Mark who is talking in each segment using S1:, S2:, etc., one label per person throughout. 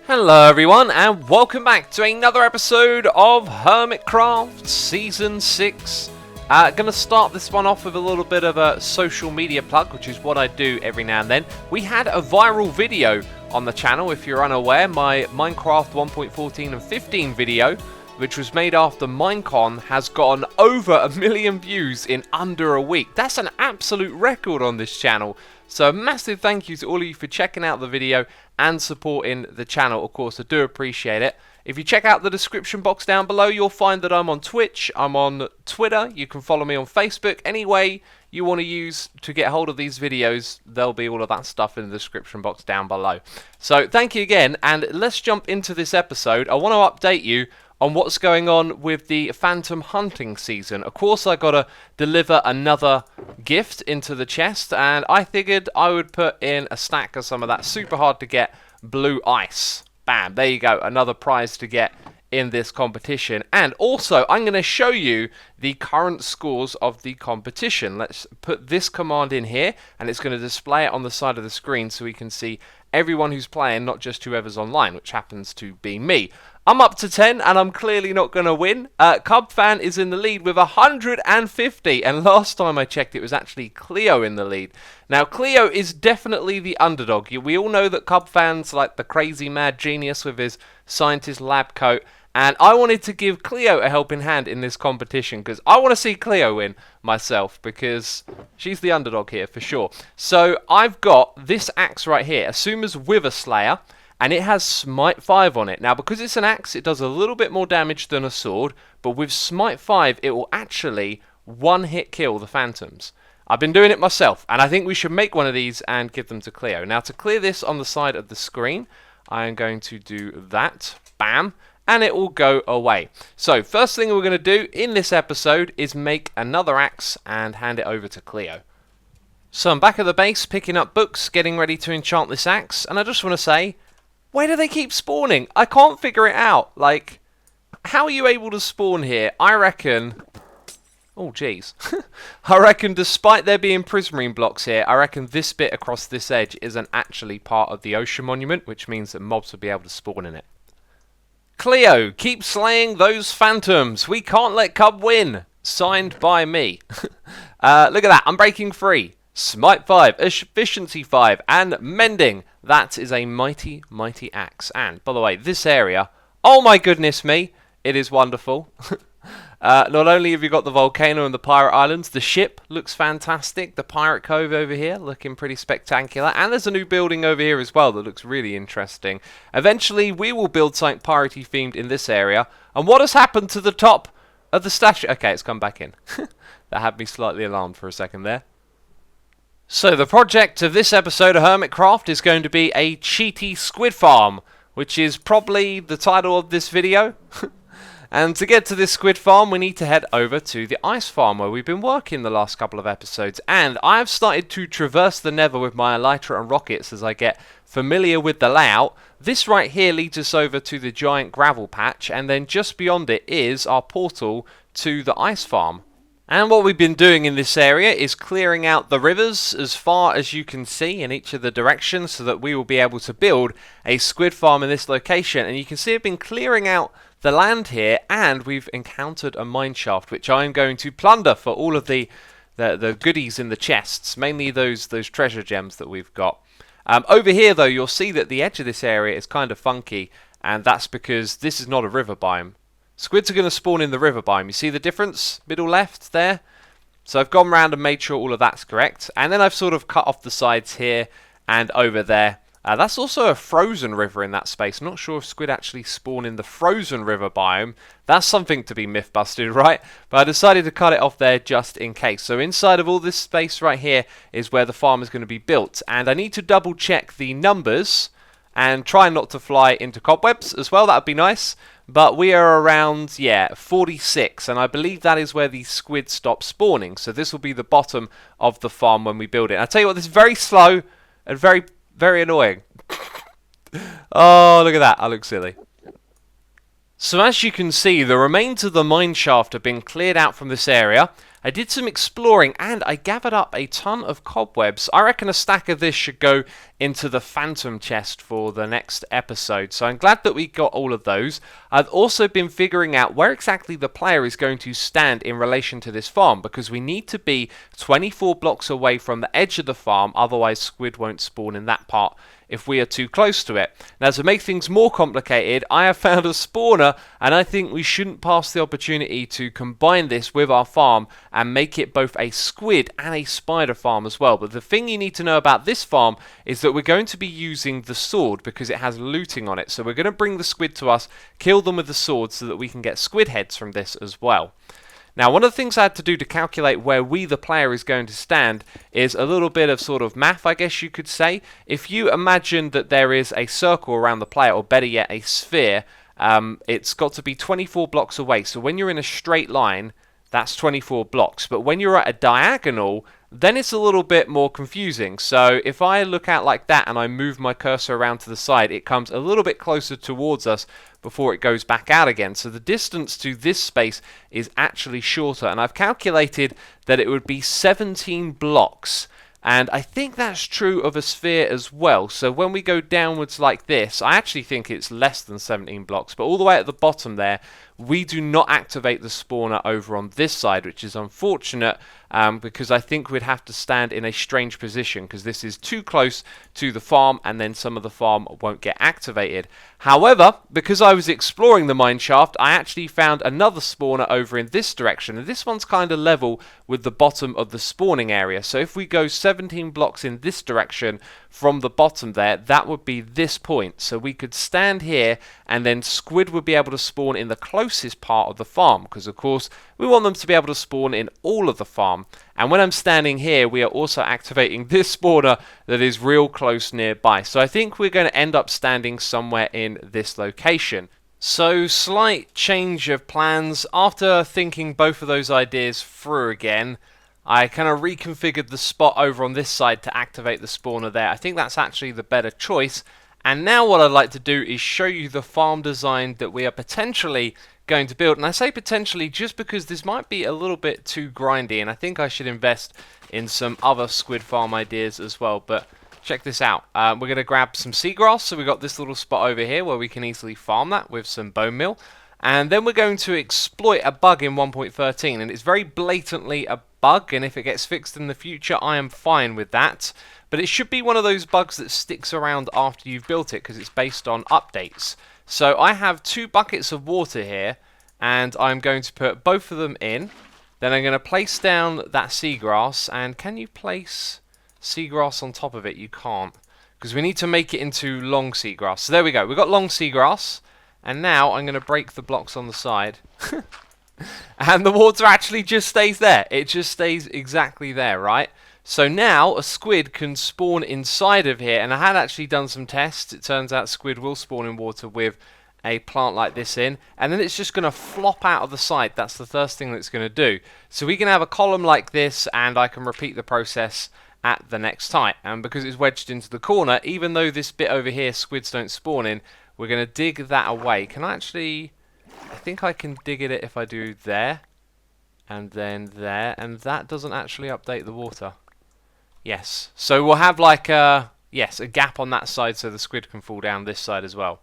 S1: Hello everyone and welcome back to another episode of Hermitcraft Season 6. Gonna start this one off with a little bit of a social media plug, which is what I do every now and then. We had a viral video on the channel, if you're unaware, my Minecraft 1.14 and 15 video, which was made after Minecon, has gotten over 1 million views in under a week. That's an absolute record on this channel. So a massive thank you to all of you for checking out the video and supporting the channel. Of course, I do appreciate it. If you check out the description box down below, you'll find that I'm on Twitch, I'm on Twitter, you can follow me on Facebook. Any way you want to use to get hold of these videos, there'll be all of that stuff in the description box down below. So thank you again, and let's jump into this episode. I want to update you on what's going on with the Phantom hunting season. Of course, I gotta deliver another gift into the chest, and I figured I would put in a stack of some of that super hard to get blue ice. Bam, there you go, another prize to get in this competition. And also, I'm going to show you the current scores of the competition. Let's put this command in here, and it's going to display it on the side of the screen so we can see everyone who's playing, not just whoever's online, which happens to be me. I'm up to 10, and I'm clearly not going to win. Cubfan is in the lead with 150, and last time I checked, it was actually Cleo in the lead. Now, Cleo is definitely the underdog. We all know that Cubfan's like the crazy mad genius with his scientist lab coat, and I wanted to give Cleo a helping hand in this competition, because I want to see Cleo win myself, because she's the underdog here for sure. So, I've got this axe right here, Asuma's Wither Slayer, and it has Smite 5 on it. Now, because it's an axe, it does a little bit more damage than a sword, but with Smite 5, it will actually one-hit kill the phantoms. I've been doing it myself, and I think we should make one of these and give them to Cleo. Now, to clear this on the side of the screen, I am going to do that. Bam. And it will go away. So, first thing we're going to do in this episode is make another axe and hand it over to Cleo. So, I'm back at the base, picking up books, getting ready to enchant this axe, and I just want to say, where do they keep spawning? I can't figure it out. Like, how are you able to spawn here? I reckon... Oh, jeez. I reckon despite there being prismarine blocks here, I reckon this bit across this edge isn't actually part of the ocean monument, which means that mobs will be able to spawn in it. Cleo, keep slaying those phantoms. We can't let Cub win. Signed by me. Look at that. I'm breaking free. Smite 5, Efficiency 5, and Mending. That is a mighty, mighty axe. And, by the way, this area, oh my goodness me, it is wonderful. Not only have you got the volcano and the pirate islands, the ship looks fantastic. The pirate cove over here looking pretty spectacular. And there's a new building over here as well that looks really interesting. Eventually, we will build something piratey themed in this area. And what has happened to the top of the statue? Okay, it's come back in. That had me slightly alarmed for a second there. So the project of this episode of Hermitcraft is going to be a Cheaty Squid farm, which is probably the title of this video. And to get to this squid farm, we need to head over to the ice farm where we've been working the last couple of episodes. And I've started to traverse the nether with my elytra and rockets as I get familiar with the layout. This right here leads us over to the giant gravel patch, and then just beyond it is our portal to the ice farm. And what we've been doing in this area is clearing out the rivers as far as you can see in each of the directions so that we will be able to build a squid farm in this location. And you can see I've been clearing out the land here, and we've encountered a mine shaft which I'm going to plunder for all of the goodies in the chests, mainly those treasure gems that we've got. Over here though, you'll see that the edge of this area is kind of funky, and that's because this is not a river biome. Squids are going to spawn in the river biome. You see the difference? Middle left there. So I've gone around and made sure all of that's correct. And then I've sort of cut off the sides here and over there. That's also a frozen river in that space. I'm not sure if squid actually spawn in the frozen river biome. That's something to be myth busted, right? But I decided to cut it off there just in case. So inside of all this space right here is where the farm is going to be built. And I need to double check the numbers and try not to fly into cobwebs as well. That would be nice. But we are around, 46, and I believe that is where the squid stop spawning. So this will be the bottom of the farm when we build it. And I'll tell you what, this is very slow and very, very annoying. Oh, look at that. I look silly. So as you can see, the remains of the mine shaft have been cleared out from this area. I did some exploring and I gathered up a ton of cobwebs. I reckon a stack of this should go into the phantom chest for the next episode. So I'm glad that we got all of those. I've also been figuring out where exactly the player is going to stand in relation to this farm, because we need to be 24 blocks away from the edge of the farm, otherwise squid won't spawn in that part if we are too close to it. Now, to make things more complicated, I have found a spawner, and I think we shouldn't pass the opportunity to combine this with our farm and make it both a squid and a spider farm as well. But the thing you need to know about this farm is that we're going to be using the sword because it has looting on it. So we're going to bring the squid to us, kill them with the sword so that we can get squid heads from this as well. Now, one of the things I had to do to calculate where we, the player, is going to stand is a little bit of sort of math, I guess you could say. If you imagine that there is a circle around the player, or better yet, a sphere, it's got to be 24 blocks away. So when you're in a straight line, that's 24 blocks. But when you're at a diagonal, then it's a little bit more confusing. So if I look out like that and I move my cursor around to the side, it comes a little bit closer towards us before it goes back out again. So the distance to this space is actually shorter, and I've calculated that it would be 17 blocks. And I think that's true of a sphere as well. So when we go downwards like this, I actually think it's less than 17 blocks, but all the way at the bottom there, we do not activate the spawner over on this side, which is unfortunate, because I think we'd have to stand in a strange position because this is too close to the farm, and then some of the farm won't get activated. However, because I was exploring the mineshaft, I actually found another spawner over in this direction, and this one's kind of level with the bottom of the spawning area. So if we go 17 blocks in this direction from the bottom there, that would be this point. So we could stand here, and then squid would be able to spawn in the closest part of the farm, because of course we want them to be able to spawn in all of the farm. And when I'm standing here, we are also activating this spawner that is real close nearby. So I think we're going to end up standing somewhere in this location. So, slight change of plans. After thinking both of those ideas through again, I kind of reconfigured the spot over on this side to activate the spawner there. I think that's actually the better choice. And now what I'd like to do is show you the farm design that we are potentially going to build. And I say potentially just because this might be a little bit too grindy, and I think I should invest in some other squid farm ideas as well. But check this out. We're going to grab some seagrass. So we've got this little spot over here where we can easily farm that with some bone meal. And then we're going to exploit a bug in 1.13, and it's very blatantly a bug, and if it gets fixed in the future, I am fine with that. But it should be one of those bugs that sticks around after you've built it, because it's based on updates. So I have 2 buckets of water here, and I'm going to put both of them in. Then I'm going to place down that seagrass, and can you place seagrass on top of it? You can't, because we need to make it into long seagrass. So there we go, we've got long seagrass, and now I'm going to break the blocks on the side. And the water actually just stays there. It just stays exactly there, right? So now a squid can spawn inside of here, and I had actually done some tests. It turns out squid will spawn in water with a plant like this in, and then it's just going to flop out of the side. That's the first thing that it's going to do. So we can have a column like this, and I can repeat the process at the next height. And because it's wedged into the corner, even though this bit over here squids don't spawn in, we're going to dig that away. Can I actually... I think I can dig it if I do there, and then there, and that doesn't actually update the water. Yes, so we'll have like a gap on that side so the squid can fall down this side as well.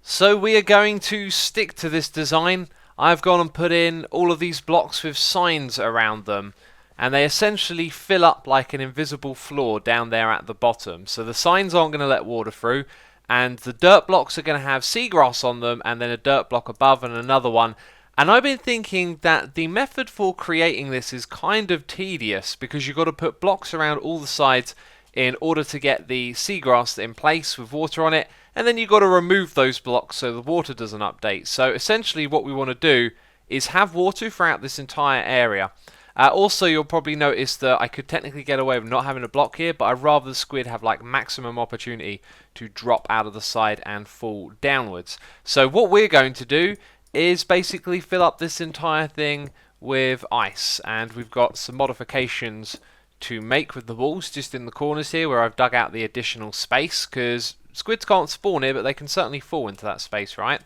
S1: So we are going to stick to this design. I've gone and put in all of these blocks with signs around them, and they essentially fill up like an invisible floor down there at the bottom. So the signs aren't going to let water through, and the dirt blocks are going to have seagrass on them, and then a dirt block above and another one. And I've been thinking that the method for creating this is kind of tedious, because you've got to put blocks around all the sides in order to get the seagrass in place with water on it, and then you've got to remove those blocks so the water doesn't update. So essentially what we want to do is have water throughout this entire area. Also, you'll probably notice that I could technically get away with not having a block here, but I'd rather the squid have like maximum opportunity to drop out of the side and fall downwards. So what we're going to do is basically fill up this entire thing with ice, and we've got some modifications to make with the walls just in the corners here where I've dug out the additional space, because squids can't spawn here, but they can certainly fall into that space, right?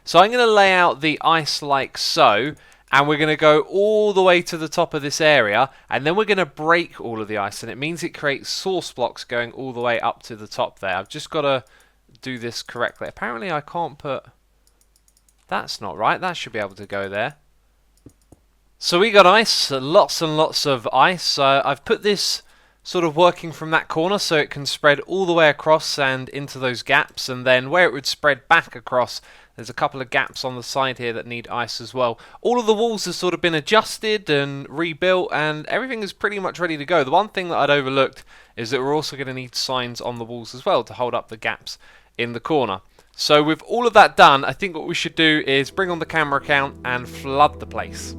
S1: So I'm going to lay out the ice like so. And we're going to go all the way to the top of this area, and then we're going to break all of the ice, and it means it creates source blocks going all the way up to the top there. I've just got to do this correctly. Apparently I can't put... That's not right. That should be able to go there. So we got ice, lots and lots of ice. I've put this sort of working from that corner so it can spread all the way across and into those gaps, and then where it would spread back across, there's a couple of gaps on the side here that need ice as well. All of the walls have sort of been adjusted and rebuilt, and everything is pretty much ready to go. The one thing that I'd overlooked is that we're also going to need signs on the walls as well to hold up the gaps in the corner. So with all of that done, I think what we should do is bring on the camera count and flood the place.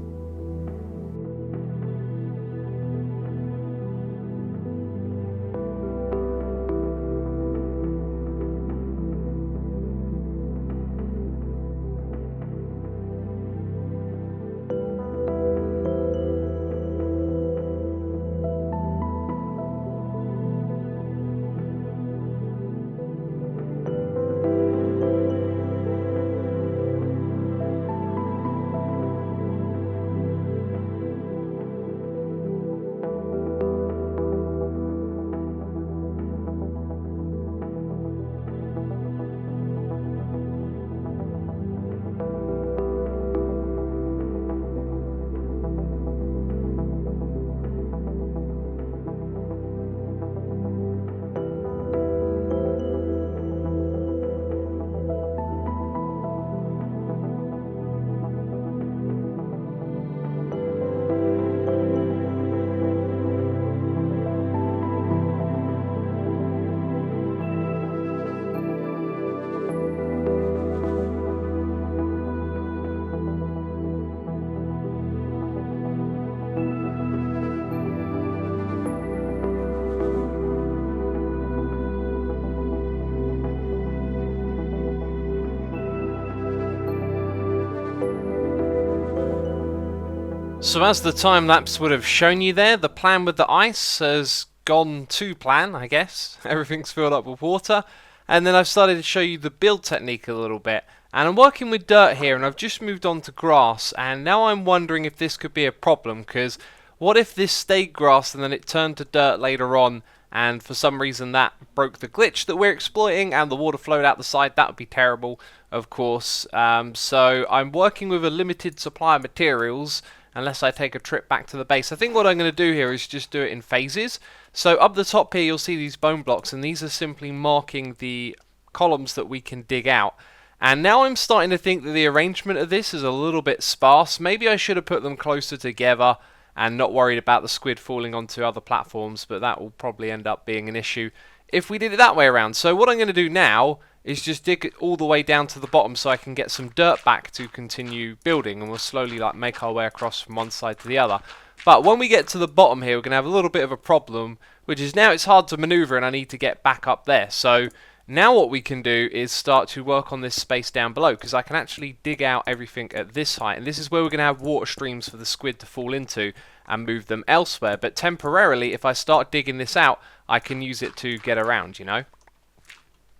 S1: So as the time lapse would have shown you there, the plan with the ice has gone to plan, I guess. Everything's filled up with water. And then I've started to show you the build technique a little bit. And I'm working with dirt here, and I've just moved on to grass. And now I'm wondering if this could be a problem, because what if this stayed grass and then it turned to dirt later on, and for some reason that broke the glitch that we're exploiting and the water flowed out the side? That would be terrible, of course. So I'm working with a limited supply of materials, unless I take a trip back to the base. I think what I'm going to do here is just do it in phases. So up the top here you'll see these bone blocks, and these are simply marking the columns that we can dig out. And now I'm starting to think that the arrangement of this is a little bit sparse. Maybe I should have put them closer together and not worried about the squid falling onto other platforms, but that will probably end up being an issue if we did it that way around. So what I'm going to do now is just dig it all the way down to the bottom so I can get some dirt back to continue building, and we'll slowly make our way across from one side to the other. But when we get to the bottom here, we're going to have a little bit of a problem, which is now it's hard to maneuver and I need to get back up there. So now what we can do is start to work on this space down below, because I can actually dig out everything at this height, and this is where we're going to have water streams for the squid to fall into and move them elsewhere. But temporarily, if I start digging this out, I can use it to get around, you know.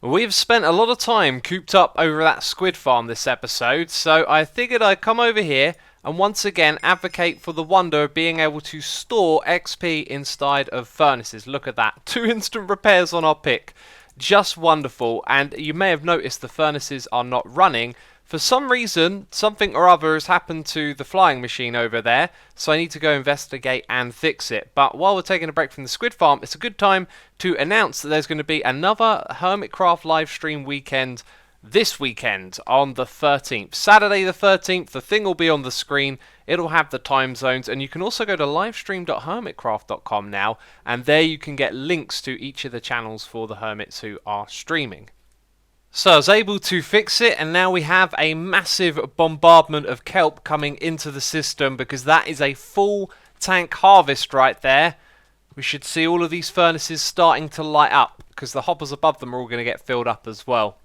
S1: We've spent a lot of time cooped up over that squid farm this episode, so I figured I'd come over here and once again advocate for the wonder of being able to store XP inside of furnaces. Look at that, 2 instant repairs on our pick. Just wonderful. And you may have noticed the furnaces are not running. For some reason, something or other has happened to the flying machine over there, so I need to go investigate and fix it. But while we're taking a break from the squid farm, it's a good time to announce that there's going to be another Hermitcraft live stream weekend this weekend on the 13th. Saturday the 13th, the thing will be on the screen. It'll have the time zones, and you can also go to livestream.hermitcraft.com now, and there you can get links to each of the channels for the hermits who are streaming. So I was able to fix it, and now we have a massive bombardment of kelp coming into the system, because that is a full tank harvest right there. We should see all of these furnaces starting to light up, because the hoppers above them are all going to get filled up as well.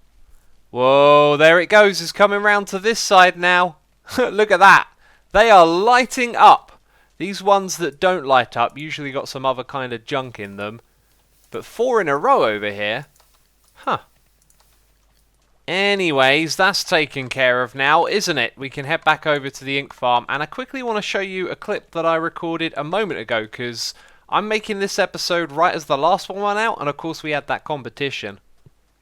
S1: Whoa, there it goes. It's coming round to this side now. Look at that. They are lighting up. These ones that don't light up usually got some other kind of junk in them. But 4 in a row over here. Huh. Anyways, that's taken care of now, isn't it? We can head back over to the ink farm, and I quickly want to show you a clip that I recorded a moment ago, because I'm making this episode right as the last one went out, and of course we had that competition.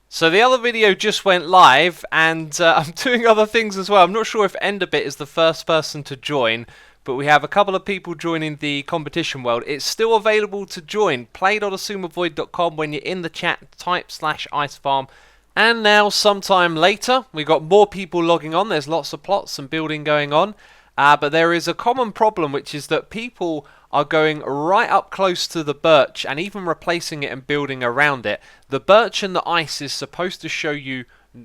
S1: So the other video just went live, and I'm doing other things as well. I'm not sure if Enderbit is the first person to join, but we have a couple of people joining the competition world. It's still available to join. Play.xisumavoid.com. When you're in the chat, type /icefarm. And now, sometime later, we've got more people logging on. There's lots of plots and building going on. But there is a common problem, which is that people are going right up close to the birch and even replacing it and building around it. The birch and the ice is supposed to show you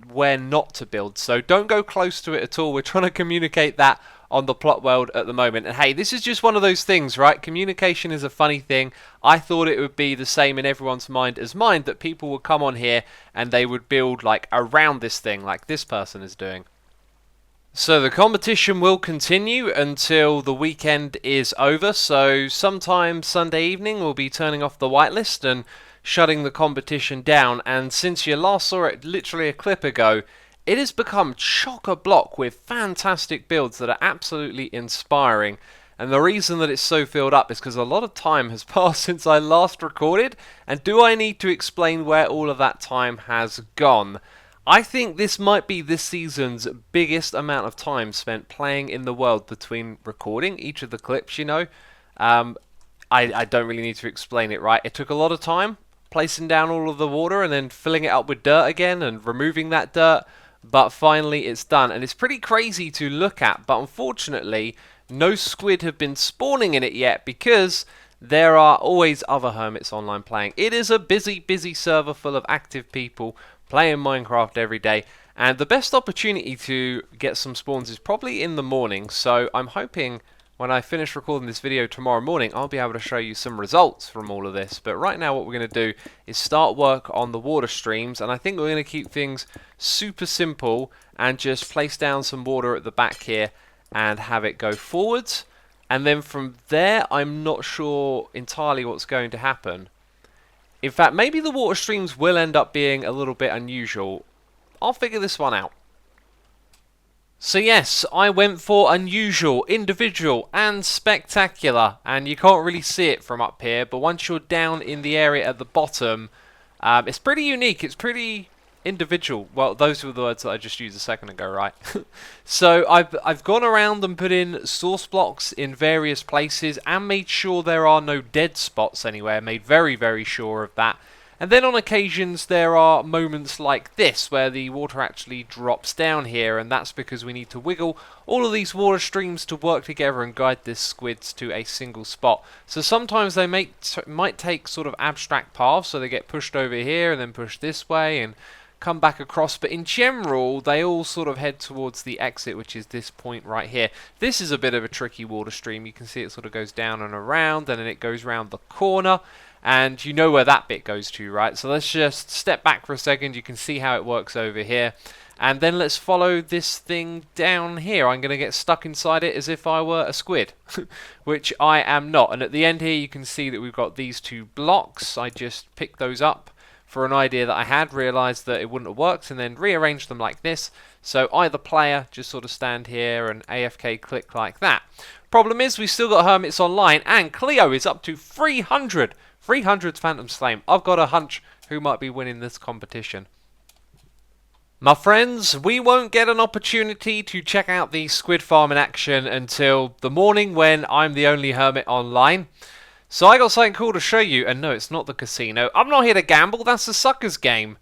S1: where not to build, so don't go close to it at all. We're trying to communicate that on the plot world at the moment. And hey, this is just one of those things, right? Communication is a funny thing. I thought it would be the same in everyone's mind as mine, that people would come on here and they would build like around this thing like this person is doing. So the competition will continue until the weekend is over, so sometime Sunday evening we'll be turning off the whitelist and shutting the competition down. And since you last saw it literally a clip ago, it has become chock-a-block with fantastic builds that are absolutely inspiring. And the reason that it's so filled up is because a lot of time has passed since I last recorded, and do I need to explain where all of that time has gone? I think this might be this season's biggest amount of time spent playing in the world between recording each of the clips, you know. I don't really need to explain it, right? It took a lot of time placing down all of the water and then filling it up with dirt again and removing that dirt, but finally it's done. And it's pretty crazy to look at, but unfortunately no squid have been spawning in it yet because there are always other hermits online playing. It is a busy server full of active people playing Minecraft every day, and the best opportunity to get some spawns is probably in the morning. So I'm hoping when I finish recording this video tomorrow morning, I'll be able to show you some results from all of this. But right now what we're going to do is start work on the water streams, and I think we're going to keep things super simple and just place down some water at the back here and have it go forwards. And then from there, I'm not sure entirely what's going to happen. In fact, maybe the water streams will end up being a little bit unusual. I'll figure this one out. So yes, I went for unusual, individual and spectacular, and you can't really see it from up here, but once you're down in the area at the bottom, it's pretty unique, it's pretty individual. Well, those were the words that I just used a second ago, right? So I've gone around and put in source blocks in various places and made sure there are no dead spots anywhere, made very sure of that. And then on occasions there are moments like this where the water actually drops down here, and that's because we need to wiggle all of these water streams to work together and guide this squids to a single spot. So sometimes they might take sort of abstract paths, so they get pushed over here and then pushed this way and come back across, but in general they all sort of head towards the exit, which is this point right here. This is a bit of a tricky water stream. You can see it sort of goes down and around, and then it goes round the corner, and you know where that bit goes to, right? So let's just step back for a second. You can see how it works over here, and then let's follow this thing down here. I'm going to get stuck inside it as if I were a squid, which I am not. And at the end here you can see that we've got these two blocks. I just picked those up for an idea that I had, realised that it wouldn't have worked, and then rearranged them like this. So either player just sort of stand here and AFK click like that. Problem is we've still got hermits online, and Cleo is up to 300. 300's Phantom Flame. I've got a hunch who might be winning this competition. My friends, we won't get an opportunity to check out the squid farm in action until the morning when I'm the only hermit online. So I got something cool to show you, and no, it's not the casino. I'm not here to gamble, that's the sucker's game.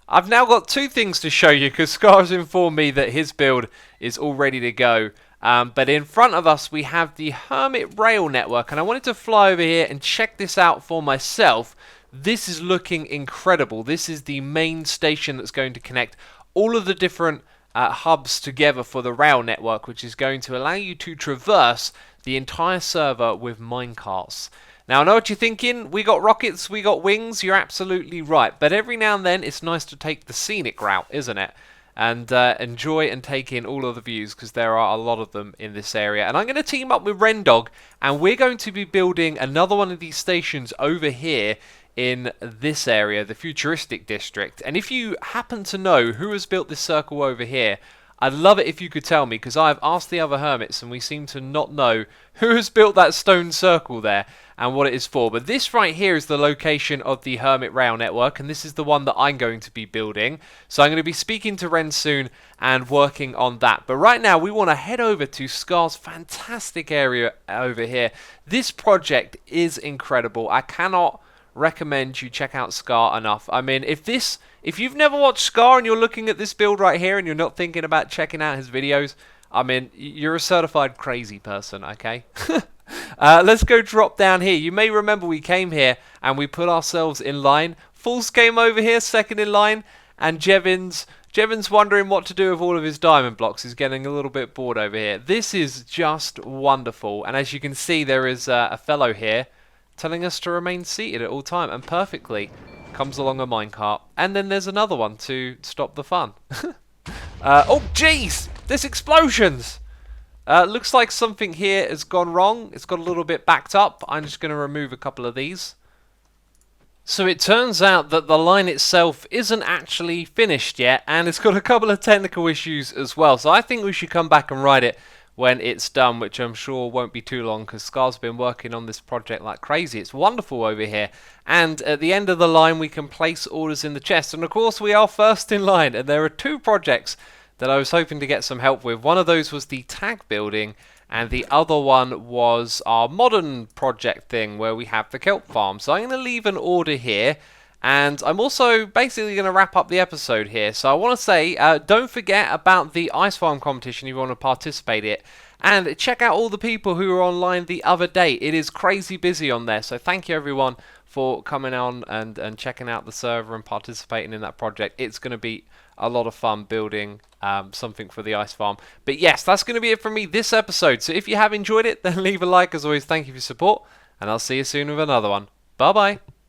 S1: I've now got two things to show you, because Scar's informed me that his build is all ready to go. But in front of us we have the Hermit Rail Network, and I wanted to fly over here and check this out for myself. This is looking incredible. This is the main station that's going to connect all of the different hubs together for the rail network, which is going to allow you to traverse the entire server with minecarts. Now I know what you're thinking, we got rockets, we got wings, you're absolutely right, but every now and then it's nice to take the scenic route, isn't it? And enjoy and take in all of the views, because there are a lot of them in this area. And I'm going to team up with Rendog, and we're going to be building another one of these stations over here in this area, the futuristic district. And if you happen to know who has built this circle over here, I'd love it if you could tell me, because I've asked the other hermits and we seem to not know who has built that stone circle there and what it is for. But this right here is the location of the Hermit Rail network, and this is the one that I'm going to be building. So I'm going to be speaking to Ren soon and working on that. But right now we want to head over to Scar's fantastic area over here. This project is incredible. I cannot recommend you check out Scar enough. I mean, if you've never watched Scar and you're looking at this build right here and you're not thinking about checking out his videos, I mean, you're a certified crazy person, okay? Let's go drop down here. You may remember we came here and we put ourselves in line. Fools came over here, second in line, and Jevons wondering what to do with all of his diamond blocks. He's getting a little bit bored over here. This is just wonderful, and as you can see, there is a fellow here telling us to remain seated at all time, and perfectly comes along a minecart. And then there's another one to stop the fun. Oh jeez, there's explosions. Looks like something here has gone wrong. It's got a little bit backed up. I'm just going to remove a couple of these. So it turns out that the line itself isn't actually finished yet, and it's got a couple of technical issues as well. So I think we should come back and ride it when it's done, which I'm sure won't be too long, because Scar's been working on this project like crazy. It's wonderful over here, and at the end of the line we can place orders in the chest, and of course we are first in line. And there are two projects that I was hoping to get some help with. One of those was the tag building, and the other one was our modern project thing where we have the kelp farm. So I'm going to leave an order here, and I'm also basically going to wrap up the episode here. So I want to say, don't forget about the ice farm competition if you want to participate in it. And check out all the people who were online the other day. It is crazy busy on there. So thank you everyone for coming on and checking out the server and participating in that project. It's going to be a lot of fun building something for the ice farm. But yes, that's going to be it from me this episode. So if you have enjoyed it, then leave a like. As always, thank you for your support, and I'll see you soon with another one. Bye bye.